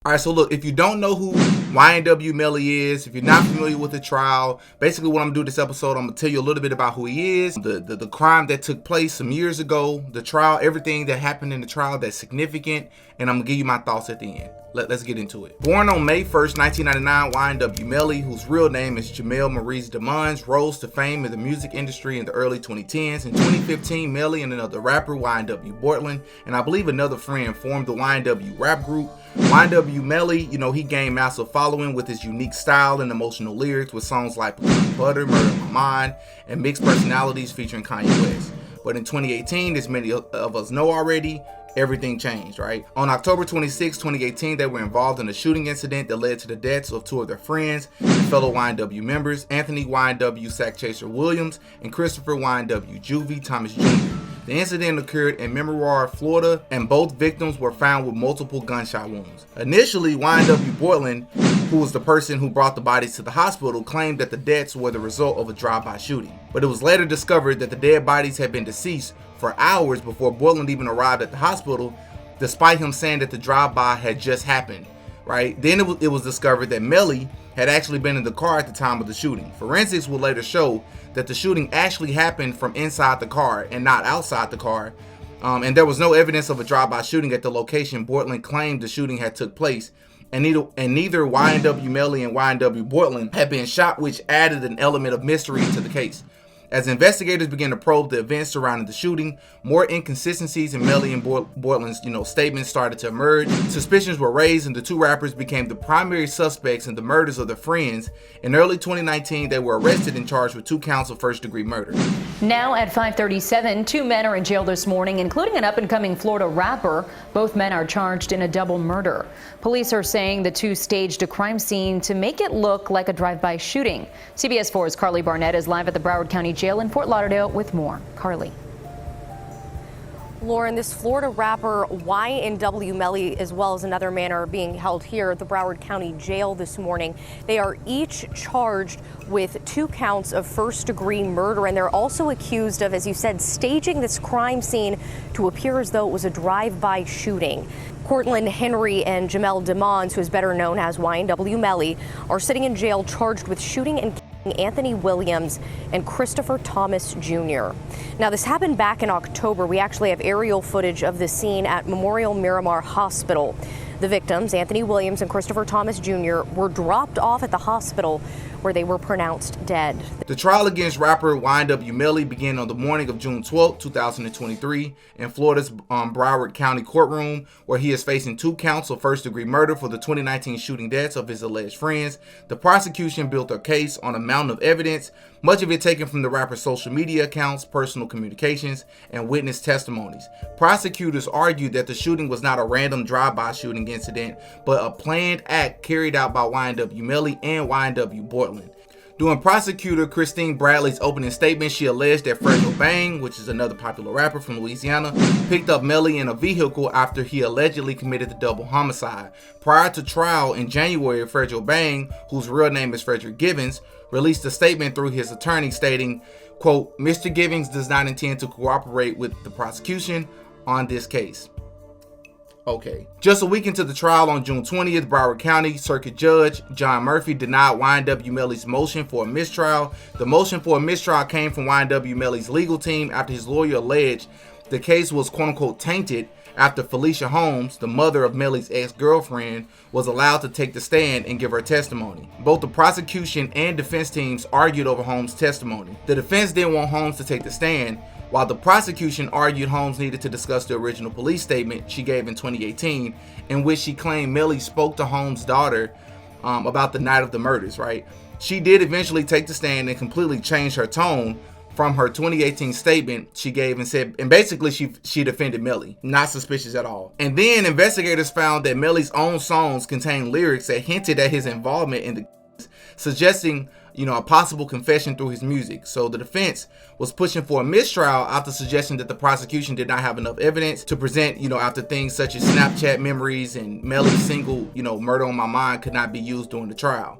All right, so look, if you don't know who YNW Melly is, if you're not familiar with the trial, basically what I'm gonna do this episode, I'm gonna tell you a little bit about who he is, the crime that took place some years ago, the trial, everything that happened in the trial that's significant, and I'm gonna give you my thoughts at the end. Let's get into it. Born on May 1st, 1999, YNW Melly, whose real name is Jamel Maurice DeMons, rose to fame in the music industry in the early 2010s. In 2015, Melly and another rapper, YNW Bortland, and I believe another friend formed the YNW rap group. YNW Melly, he gained massive following with his unique style and emotional lyrics with songs like Butter, Murder My Mind, and mixed personalities featuring Kanye West. But in 2018, as many of us know already, everything changed, right? On October 26, 2018, they were involved in a shooting incident that led to the deaths of two of their friends and fellow YNW members, Anthony YNW Sackchaser Williams and Christopher YNW Juvie Thomas Jr. The incident occurred in Miramar, Florida, and both victims were found with multiple gunshot wounds. Initially, YNW Bortland, who was the person who brought the bodies to the hospital, claimed that the deaths were the result of a drive-by shooting. But it was later discovered that the dead bodies had been deceased for hours before Bortland even arrived at the hospital, despite him saying that the drive-by had just happened, right? Then it was discovered that Melly had actually been in the car at the time of the shooting. Forensics will later show that the shooting actually happened from inside the car and not outside the car, and there was no evidence of a drive-by shooting at the location Bortland claimed the shooting had took place, and neither YNW Melly and YNW Bortland had been shot, which added an element of mystery to the case. As investigators began to probe the events surrounding the shooting, more inconsistencies in Melly and Bortland's, statements started to emerge. Suspicions were raised, and the two rappers became the primary suspects in the murders of their friends. In early 2019, they were arrested and charged with 2 counts of first-degree murder. Now at 5:37, 2 men are in jail this morning, including an up-and-coming Florida rapper. Both men are charged in a double murder. Police are saying the two staged a crime scene to make it look like a drive-by shooting. CBS 4's Carly Barnett is live at the Broward County Jail in Fort Lauderdale with more. Carly. Lauren, this Florida rapper YNW Melly, as well as another man, are being held here at the Broward County Jail this morning. They are each charged with 2 counts of first-degree murder, and they're also accused of, as you said, staging this crime scene to appear as though it was a drive-by shooting. Cortland Henry and Jamel DeMons, who is better known as YNW Melly, are sitting in jail charged with shooting and Anthony Williams and Christopher Thomas Jr. Now, this happened back in October. We actually have aerial footage of the scene at Memorial Miramar Hospital. The victims, Anthony Williams and Christopher Thomas Jr., were dropped off at the hospital where they were pronounced dead. The trial against rapper YNW Melly began on the morning of June 12, 2023 in Florida's Broward County courtroom, where he is facing 2 counts of first-degree murder for the 2019 shooting deaths of his alleged friends. The prosecution built their case on a mountain of evidence, much of it taken from the rapper's social media accounts, personal communications, and witness testimonies. Prosecutors argued that the shooting was not a random drive-by shooting incident, but a planned act carried out by YNW Melly and YNW Bortland. During prosecutor Christine Bradley's opening statement, she alleged that Fredro Bang, which is another popular rapper from Louisiana, picked up Melly in a vehicle after he allegedly committed the double homicide. Prior to trial in January, Fredro Bang, whose real name is Frederick Givens, released a statement through his attorney stating, quote, "Mr. Givens does not intend to cooperate with the prosecution on this case." Okay. Just a week into the trial on June 20th, Broward County Circuit Judge John Murphy denied YNW Melly's motion for a mistrial. The motion for a mistrial came from YNW Melly's legal team after his lawyer alleged the case was quote-unquote tainted after Felicia Holmes, the mother of Melly's ex-girlfriend, was allowed to take the stand and give her testimony. Both the prosecution and defense teams argued over Holmes' testimony. The defense didn't want Holmes to take the stand, while the prosecution argued Holmes needed to discuss the original police statement she gave in 2018, in which she claimed Melly spoke to Holmes' daughter about the night of the murders, right? She did eventually take the stand and completely change her tone from her 2018 statement she gave and basically she defended Melly, not suspicious at all. And then investigators found that Melly's own songs contained lyrics that hinted at his involvement in the suggesting a possible confession through his music. So the defense was pushing for a mistrial after suggesting that the prosecution did not have enough evidence to present, after things such as Snapchat memories and Melly's single, Murder on My Mind could not be used during the trial.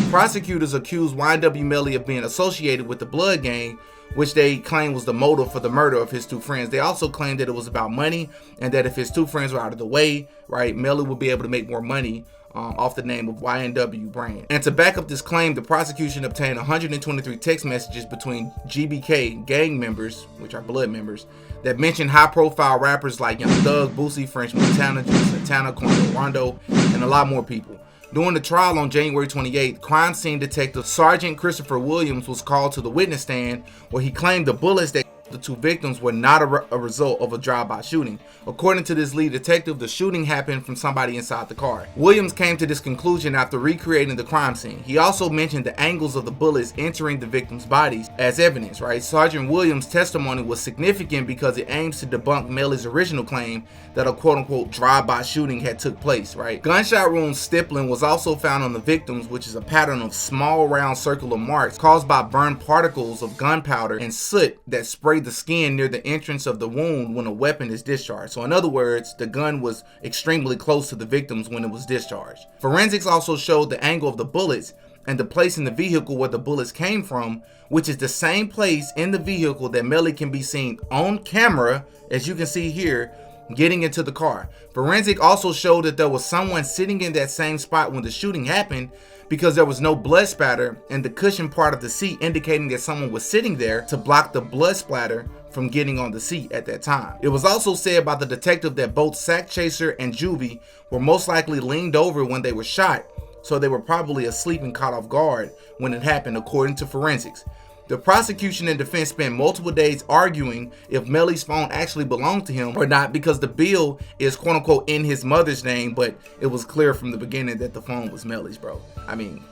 Prosecutors accused YNW Melly of being associated with the Blood Gang, which they claimed was the motive for the murder of his two friends. They also claimed that it was about money, and that if his two friends were out of the way, right, Melly would be able to make more money off the name of YNW brand. And to back up this claim, the prosecution obtained 123 text messages between GBK gang members, which are Blood members, that mentioned high-profile rappers like Young Thug, Boosie, French Montana, Juice Santana, Quando Rondo, and a lot more people. During the trial on January 28th, crime scene detective Sergeant Christopher Williams was called to the witness stand, where he claimed the bullets that the two victims were not a result of a drive-by shooting. According to this lead detective, the shooting happened from somebody inside the car. Williams came to this conclusion after recreating the crime scene. He also mentioned the angles of the bullets entering the victims' bodies as evidence, right? Sergeant Williams' testimony was significant because it aims to debunk Melly's original claim that a quote-unquote drive-by shooting had took place, right? Gunshot wound stippling was also found on the victims, which is a pattern of small round circular marks caused by burned particles of gunpowder and soot that spray the skin near the entrance of the wound when a weapon is discharged. So in other words, the gun was extremely close to the victims when it was discharged. Forensics also showed the angle of the bullets and the place in the vehicle where the bullets came from, which is the same place in the vehicle that Melly can be seen on camera, as you can see here, getting into the car. Forensic also showed that there was someone sitting in that same spot when the shooting happened, because there was no blood spatter and the cushion part of the seat, indicating that someone was sitting there to block the blood splatter from getting on the seat at that time. It was also said by the detective that both Sack Chaser and Juvie were most likely leaned over when they were shot, so they were probably asleep and caught off guard when it happened, according to forensics. The prosecution and defense spent multiple days arguing if Melly's phone actually belonged to him or not, because the bill is quote unquote in his mother's name, but it was clear from the beginning that the phone was Melly's, bro. I mean,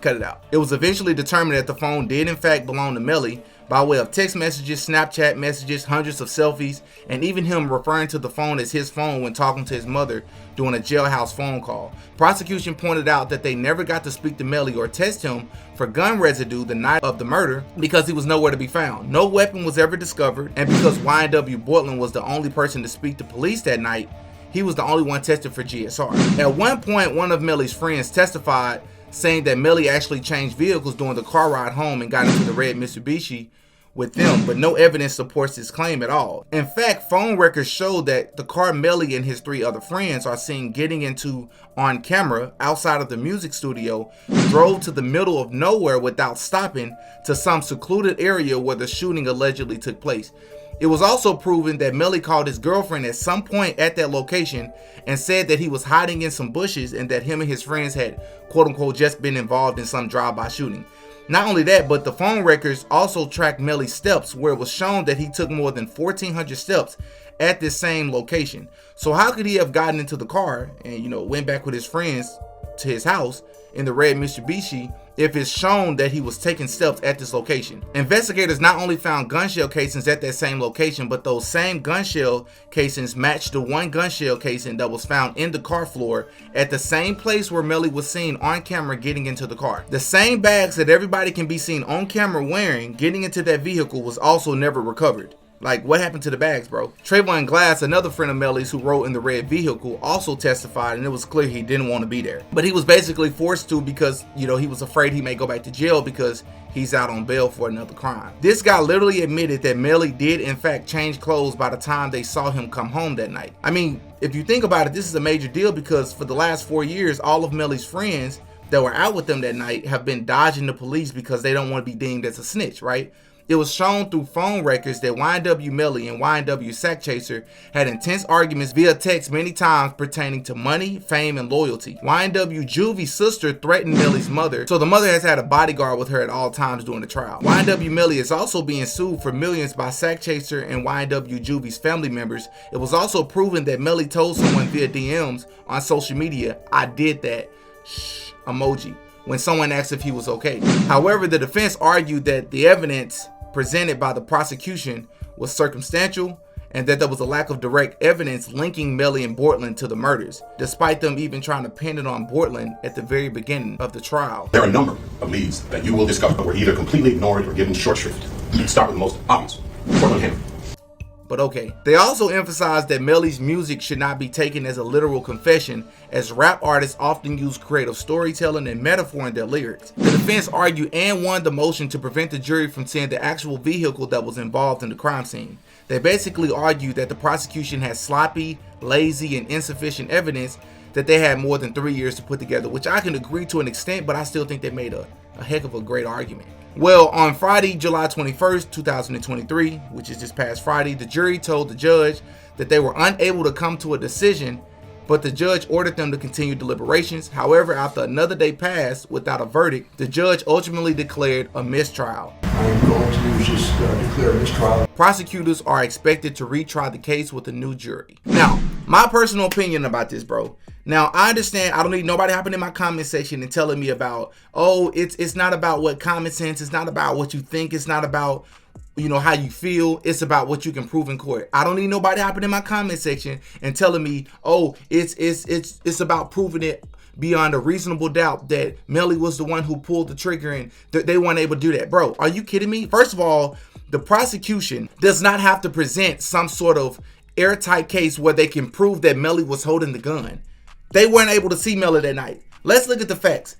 cut it out. It was eventually determined that the phone did in fact belong to Melly by way of text messages, Snapchat messages, hundreds of selfies, and even him referring to the phone as his phone when talking to his mother during a jailhouse phone call. Prosecution pointed out that they never got to speak to Melly or test him for gun residue the night of the murder because he was nowhere to be found. No weapon was ever discovered, and because YNW Portland was the only person to speak to police that night, he was the only one tested for GSR. At one point, one of Melly's friends testified, saying that Melly actually changed vehicles during the car ride home and got into the red Mitsubishi with them, but no evidence supports this claim at all. In fact, phone records show that the car Melly and his three other friends are seen getting into on camera outside of the music studio drove to the middle of nowhere without stopping to some secluded area where the shooting allegedly took place. It was also proven that Melly called his girlfriend at some point at that location and said that he was hiding in some bushes and that him and his friends had quote unquote just been involved in some drive-by shooting. Not only that, but the phone records also tracked Melly's steps, where it was shown that he took more than 1,400 steps at this same location. So how could he have gotten into the car and, went back with his friends to his house in the red Mitsubishi if it's shown that he was taking steps at this location? Investigators not only found gunshell casings at that same location, but those same gunshell casings matched the one gunshell casing that was found in the car floor at the same place where Melly was seen on camera getting into the car. The same bags that everybody can be seen on camera wearing getting into that vehicle was also never recovered. Like, what happened to the bags, bro? Trayvon Glass, another friend of Melly's who rode in the red vehicle, also testified, and it was clear he didn't want to be there. But he was basically forced to because, he was afraid he may go back to jail because he's out on bail for another crime. This guy literally admitted that Melly did in fact change clothes by the time they saw him come home that night. I mean, if you think about it, this is a major deal because for the last 4 years, all of Melly's friends that were out with them that night have been dodging the police because they don't want to be deemed as a snitch, right? It was shown through phone records that YNW Melly and YNW Sack Chaser had intense arguments via text many times pertaining to money, fame, and loyalty. YNW Juvie's sister threatened Melly's mother, so the mother has had a bodyguard with her at all times during the trial. YNW Melly is also being sued for millions by Sack Chaser and YNW Juvie's family members. It was also proven that Melly told someone via DMs on social media, "I did that," emoji, when someone asked if he was okay. However, the defense argued that the evidence presented by the prosecution was circumstantial and that there was a lack of direct evidence linking Melly and Bortland to the murders, despite them even trying to pin it on Bortland at the very beginning of the trial. There are a number of leads that you will discover were either completely ignored or given short shrift. Let's start with the most obvious. Portland Ham. But okay. They also emphasized that Melly's music should not be taken as a literal confession, as rap artists often use creative storytelling and metaphor in their lyrics. The defense argued and won the motion to prevent the jury from seeing the actual vehicle that was involved in the crime scene. They basically argued that the prosecution had sloppy, lazy, and insufficient evidence that they had more than 3 years to put together, which I can agree to an extent, but I still think they made a heck of a great argument. Well, on Friday, July 21st, 2023, which is this past Friday, the jury told the judge that they were unable to come to a decision, but the judge ordered them to continue deliberations. However, after another day passed without a verdict, the judge ultimately declared a mistrial. I am going to just declare a mistrial. Prosecutors are expected to retry the case with a new jury. Now, my personal opinion about this, bro. Now, I understand I don't need nobody hopping in my comment section and telling me about, oh, it's not about what common sense, it's not about what you think, it's not about, you know, how you feel, it's about what you can prove in court. I don't need nobody hopping in my comment section and telling me, oh, it's about proving it beyond a reasonable doubt that Melly was the one who pulled the trigger and they weren't able to do that. Bro, are you kidding me? First of all, the prosecution does not have to present some sort of airtight case where they can prove that Melly was holding the gun. They weren't able to see Melly that night. Let's look at the facts.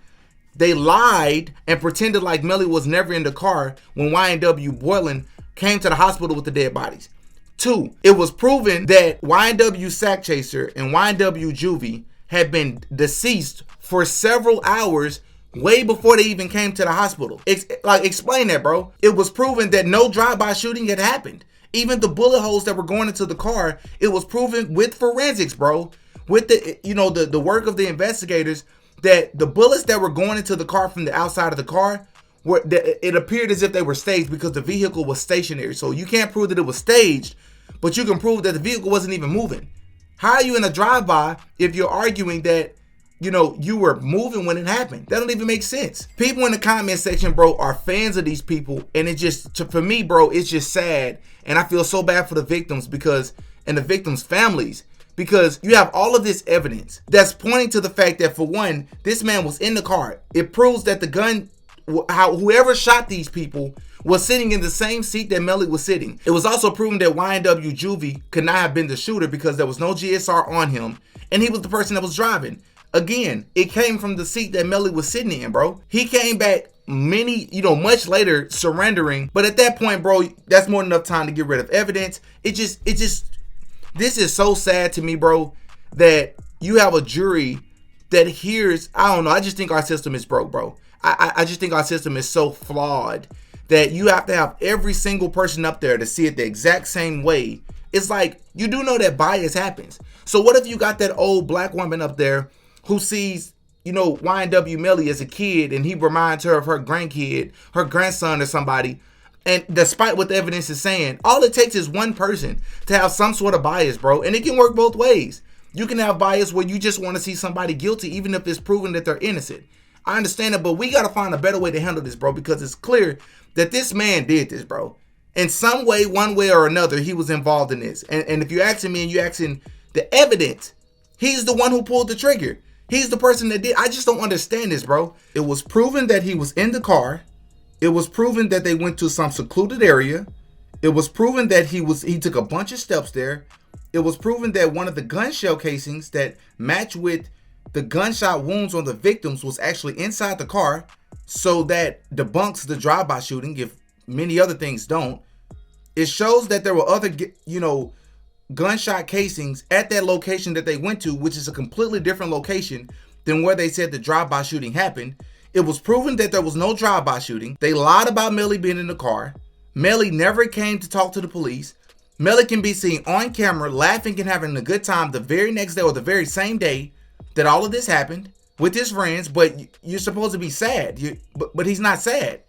They lied and pretended like Melly was never in the car when YNW Boylan came to the hospital with the dead bodies. 2, it was proven that YNW Sack Chaser and YNW Juvie had been deceased for several hours way before they even came to the hospital. Explain that, bro. It was proven that no drive-by shooting had happened. Even the bullet holes that were going into the car, it was proven with forensics, bro. With the work of the investigators, that the bullets that were going into the car from the outside of the car, it appeared as if they were staged because the vehicle was stationary. So you can't prove that it was staged, but you can prove that the vehicle wasn't even moving. How are you in a drive-by if you're arguing that, you know, you were moving when it happened? That don't even make sense. People in the comment section, bro, are fans of these people, and it just, for me, bro, it's just sad, and I feel so bad for the victims and the victims' families. Because you have all of this evidence that's pointing to the fact that, for one, this man was in the car. It proves that the gun, whoever shot these people, was sitting in the same seat that Melly was sitting. It was also proven that YNW Juvie could not have been the shooter because there was no GSR on him, and he was the person that was driving. Again, it came from the seat that Melly was sitting in, bro. He came back much later, surrendering. But at that point, bro, that's more than enough time to get rid of evidence. This is so sad to me, bro, that you have a jury that hears, I don't know, I just think our system is broke, bro. I just think our system is so flawed that you have to have every single person up there to see it the exact same way. It's like, you do know that bias happens. So what if you got that old black woman up there who sees, you know, YNW Melly as a kid, and he reminds her of her grandkid, her grandson or somebody. And despite what the evidence is saying, all it takes is one person to have some sort of bias, bro. And it can work both ways. You can have bias where you just want to see somebody guilty, even if it's proven that they're innocent. I understand it, but we got to find a better way to handle this, bro, because it's clear that this man did this, bro. In some way, one way or another, he was involved in this. And if you're asking me and you're asking the evidence, he's the one who pulled the trigger. He's the person that did. I just don't understand this, bro. It was proven that he was in the car. It was proven that they went to some secluded area. It was proven that he took a bunch of steps there. It was proven that one of the gun shell casings that matched with the gunshot wounds on the victims was actually inside the car. So that debunks the drive-by shooting, if many other things don't. It shows that there were other, gunshot casings at that location that they went to, which is a completely different location than where they said the drive-by shooting happened. It was proven that there was no drive-by shooting. They lied about Melly being in the car. Melly never came to talk to the police. Melly can be seen on camera laughing and having a good time the very next day or the very same day that all of this happened with his friends, but you're supposed to be sad. But he's not sad.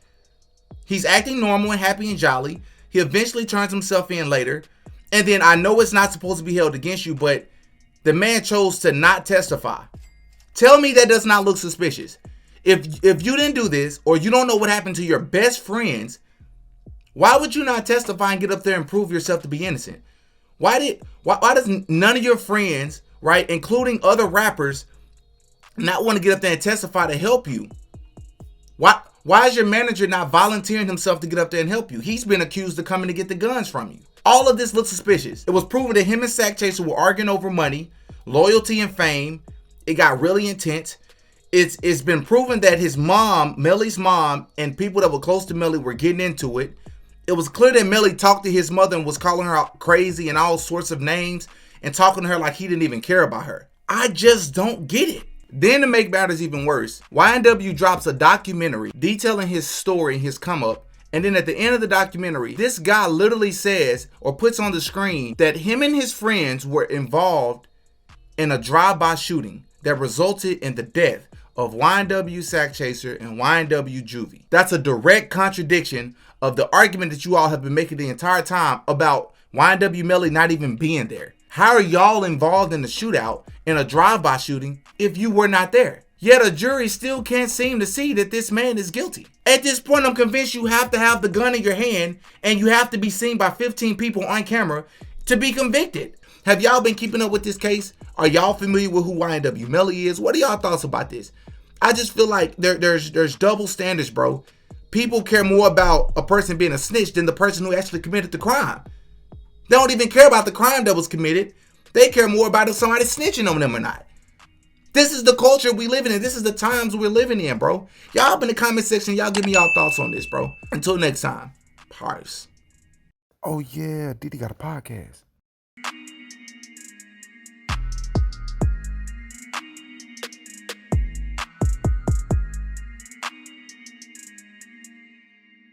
He's acting normal and happy and jolly. He eventually turns himself in later. And then I know it's not supposed to be held against you, but the man chose to not testify. Tell me that does not look suspicious. If you didn't do this, or you don't know what happened to your best friends, why would you not testify and get up there and prove yourself to be innocent? Why does none of your friends, right, including other rappers, not want to get up there and testify to help you? Why is your manager not volunteering himself to get up there and help you? He's been accused of coming to get the guns from you. All of this looks suspicious. It was proven that him and Sack Chaser were arguing over money, loyalty, and fame. It got really intense. It's been proven that his mom, Melly's mom, and people that were close to Melly were getting into it. It was clear that Melly talked to his mother and was calling her out crazy and all sorts of names and talking to her like he didn't even care about her. I just don't get it. Then to make matters even worse, YNW drops a documentary detailing his story and his come up. And then at the end of the documentary, this guy literally says or puts on the screen that him and his friends were involved in a drive-by shooting that resulted in the death of YNW Sack Chaser and YNW Juvie. That's a direct contradiction of the argument that you all have been making the entire time about YNW Melly not even being there. How are y'all involved in the shootout, in a drive-by shooting, if you were not there? Yet a jury still can't seem to see that this man is guilty. At this point, I'm convinced you have to have the gun in your hand and you have to be seen by 15 people on camera to be convicted. Have y'all been keeping up with this case? Are y'all familiar with who YNW Melly is? What are y'all thoughts about this? I just feel like there's double standards, bro. People care more about a person being a snitch than the person who actually committed the crime. They don't even care about the crime that was committed. They care more about if somebody's snitching on them or not. This is the culture we live in. This is the times we're living in, bro. Y'all up in the comment section. Y'all give me y'all thoughts on this, bro. Until next time. Peace. Oh, yeah. Diddy got a podcast.